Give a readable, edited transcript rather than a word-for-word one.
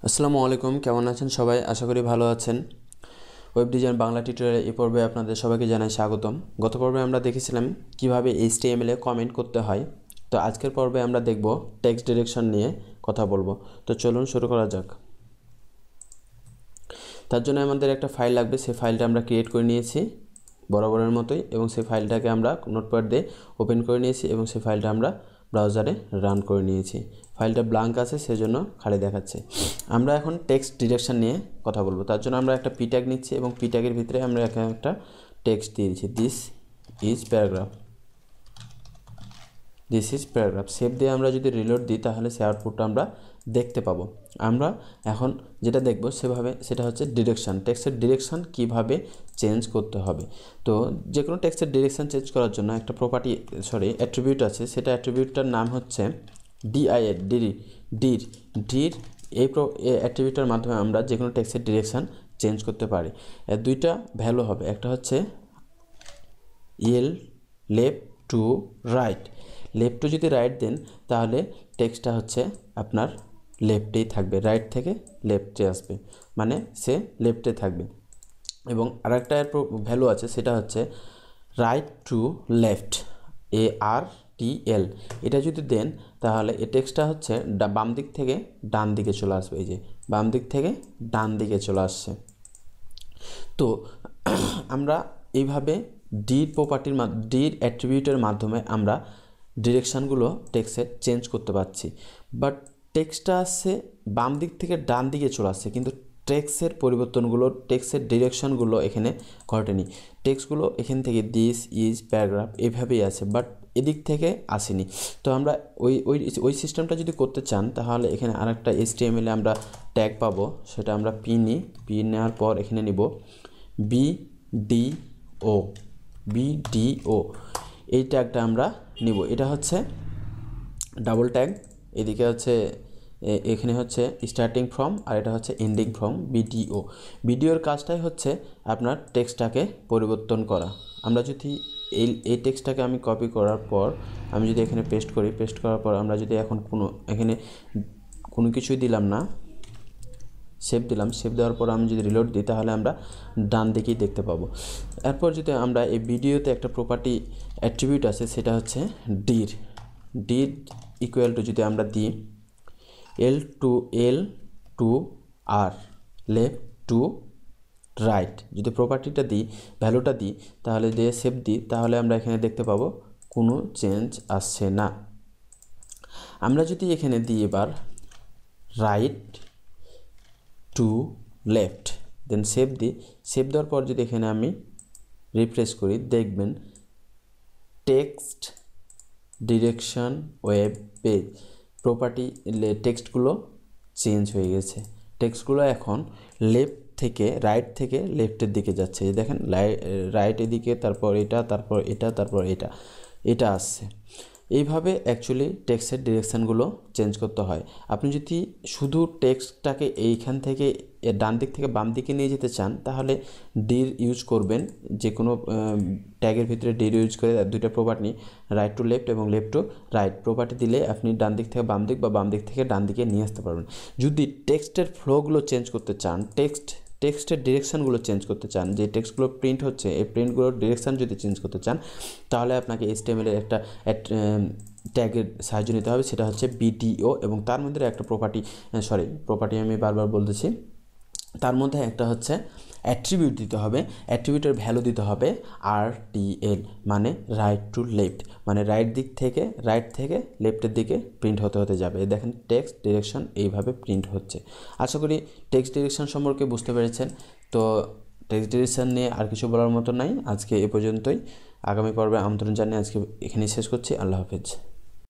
আসসালামু আলাইকুম, কেমন আছেন সবাই? আশা করি ভালো আছেন। ওয়েব ডিজাইন বাংলা টিউটোরিয়ালে এই পর্বে আপনাদের সবাইকে জানাই স্বাগতম। গত পর্বে আমরা দেখেছিলাম কিভাবে HTML এ কমেন্ট করতে হয়। তো আজকের পর্বে আমরা দেখব টেক্সট ডিরেকশন নিয়ে কথা বলবো। তো চলুন শুরু করা যাক। তার জন্য আমাদের একটা ফাইল লাগবে, সেই ফাইলটা আমরা ক্রিয়েট করে নিয়েছি বরাবরের মতোই, এবং সেই ফাইলটাকে আমরা নোটপ্যাড দিয়ে ওপেন করে নিয়েছি এবং সেই ফাইলটা আমরা ব্রাউজারে রান করে নিয়েছি। ফাইলটা ব্ল্যাঙ্ক আছে, সেজন্য খালি দেখাচ্ছে। আমরা এখন টেক্সট ডিরেকশন নিয়ে কথা বলবো। তার জন্য আমরা একটা পি ট্যাগ নিচ্ছি এবং পি ট্যাগের ভিতরে আমরা এখানে একটা টেক্সট দিয়ে দিচ্ছি, this is paragraph. This is paragraph save দিয়ে আমরা যদি রিলোড দিই তাহলে সে আউটপুটটা আমরা দেখতে পাবো। আমরা এখন যেটা দেখব সেটা হচ্ছে ডিরেকশন, টেক্সটের ডিরেকশন কিভাবে চেঞ্জ করতে হবে। তো যে কোনো টেক্সটের ডিরেকশন চেঞ্জ করার জন্য একটা অ্যাট্রিবিউট আছে, সেটা অ্যাট্রিবিউটটার নাম হচ্ছে ডির। এই অ্যাট্রিবিউটের মাধ্যমে আমরা যে কোনো টেক্সটের ডিরেকশন চেঞ্জ করতে পারি। এর দুইটা ভ্যালু হবে, একটা হচ্ছে left to right. Left to যদি রাইট দেন তাহলে টেক্সটটা হচ্ছে আপনার লেফটেই থাকবে, রাইট থেকে লেফটে আসবে, মানে সে লেফটে থাকবে। এবং আরেকটা ভ্যালু আছে, সেটা হচ্ছে রাইট টু লেফট, ARTL। এটা যদি দেন তাহলে এই টেক্সটটা হচ্ছে বাম দিক থেকে ডান দিকে চলে আসবে। এই যে বাম দিক থেকে ডান দিকে চলে আসছে। তো আমরা এইভাবে ডির অ্যাট্রিবিউটের মাধ্যমে আমরা ডিরেকশানগুলো টেক্সটের চেঞ্জ করতে পারছি। বাট টেক্সটটা আসছে বাম দিক থেকে ডান দিকে চলে আসছে, কিন্তু টেক্সটের পরিবর্তনগুলো, টেক্সটের ডিরেকশানগুলো এখানে ঘটেনি। টেক্সটগুলো এখান থেকে দিস ইজ প্যারাগ্রাফ এইভাবেই আছে, বাট এদিক থেকে আসেনি। তো আমরা ওই সিস্টেমটা যদি করতে চান তাহলে এখানে আরেকটা HTML এ আমরা ট্যাগ পাবো, সেটা আমরা পি নেওয়ার পর এখানে নিব BDO। এই ট্যাগটা আমরা নিব। এটা হচ্ছে ডাবল ট্যাগ, এদিকে হচ্ছে এখানে হচ্ছে স্টার্টিং ফ্রম আর এটা হচ্ছে এন্ডিং ফ্রম। ভিডিওর কাজটাই হচ্ছে আপনার টেক্সটটাকে পরিবর্তন করা। আমরা যদি এই টেক্সটটাকে আমি কপি করার পর আমি যদি এখানে পেস্ট করার পর আমরা যদি এখন এখানে কোনো কিছুই দিলাম না, সেভ দেওয়ার পর আমি যদি রিলোড দিই তাহলে আমরা ডান দিকেই দেখতে পাবো। এরপর যদি আমরা এই ভিডিওতে একটা প্রপার্টি অ্যাট্রিবিউট আছে, সেটা হচ্ছে ডির ইকুয়াল টু যদি আমরা দিই L to R, left to right, যদি প্রপার্টিটা দিই, ভ্যালুটা দিই, তাহলে দিয়ে সেভ দিই, তাহলে আমরা এখানে দেখতে পাবো কোনো চেঞ্জ আসছে না। আমরা যদি এখানে দিই এবার right to left, then save দেওয়ার পর যদি এখানে আমি রিফ্রেশ করি, দেখবেন text direction web page property টেক্সটগুলো চেঞ্জ হয়ে গেছে। টেক্সটগুলো এখন রাইট থেকে লেফটের দিকে যাচ্ছে। দেখেন রাইটের দিকে, তারপর এটা আসছে। এইভাবে অ্যাকচুয়ালি টেক্সটের ডিরেকশানগুলো চেঞ্জ করতে হয়। আপনি যদি শুধু টেক্সটটাকে এইখান থেকে ডান দিক থেকে বাম দিকে নিয়ে যেতে চান তাহলে ডির ইউজ করবেন। যে কোনো ট্যাগের ভিতরে ডির ইউজ করে দুইটা প্রপার্টি, রাইট টু লেফট এবং লেফট টু রাইট প্রপার্টি দিলে আপনি ডান দিক থেকে বাম দিক বা বাম দিক থেকে ডান দিকে নিয়ে আসতে পারবেন। যদি টেক্সটের ফ্লোগুলো চেঞ্জ করতে চান, টেক্সটের ডিরেকশানগুলো চেঞ্জ করতে চান, যে টেক্সটগুলো প্রিন্ট হচ্ছে এই প্রিন্টগুলোর ডিরেকশান যদি চেঞ্জ করতে চান তাহলে আপনাকে HTML এর একটা ট্যাগের সাহায্য নিতে হবে, সেটা হচ্ছে BDO। এবং তার মধ্যে একটা প্রপার্টি আমি বারবার বলতেছি, তার মধ্যে একটা হচ্ছে অ্যাট্রিবিউট দিতে হবে। অ্যাট্রিবিউটের ভ্যালু দিতে হবে RTL, মানে রাইট টু লেফট, মানে রাইট থেকে লেফটের দিকে প্রিন্ট হতে যাবে। দেখেন টেক্সট ডিরেকশন এইভাবে প্রিন্ট হচ্ছে। আশা করি টেক্সট ডিরেকশন সম্পর্কে বুঝতে পেরেছেন। তো টেক্সট ডিরেকশন নিয়ে আর কিছু বলার মতো নাই। আজকে এ পর্যন্তই। আগামী পর্বে আমন্ত্রণ জানিয়ে আজকে এখানেই শেষ করছি। আল্লাহ হাফেজ।